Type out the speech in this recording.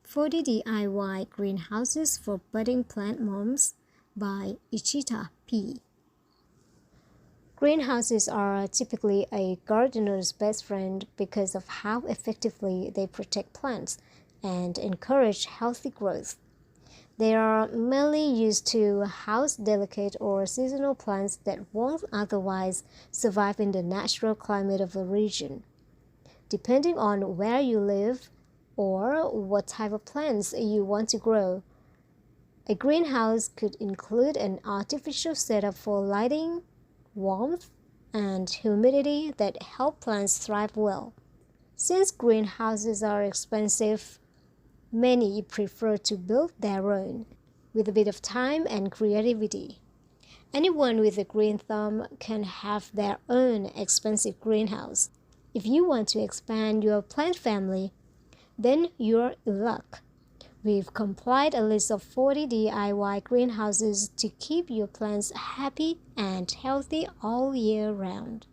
40 DIY Greenhouses for Budding Plant Moms by Ichita P. Greenhouses are typically a gardener's best friend because of how effectively they protect plants and encourage healthy growth. They are mainly used to house delicate or seasonal plants that won't otherwise survive in the natural climate of a region. Depending on where you live or what type of plants you want to grow, a greenhouse could include an artificial setup for lighting, warmth, and humidity that help plants thrive well. Since greenhouses are expensive, many prefer to build their own with a bit of time and creativity. Anyone with a green thumb can have their own expensive greenhouse. If you want to expand your plant family, then you're in luck. We've compiled a list of 40 DIY greenhouses to keep your plants happy and healthy all year round.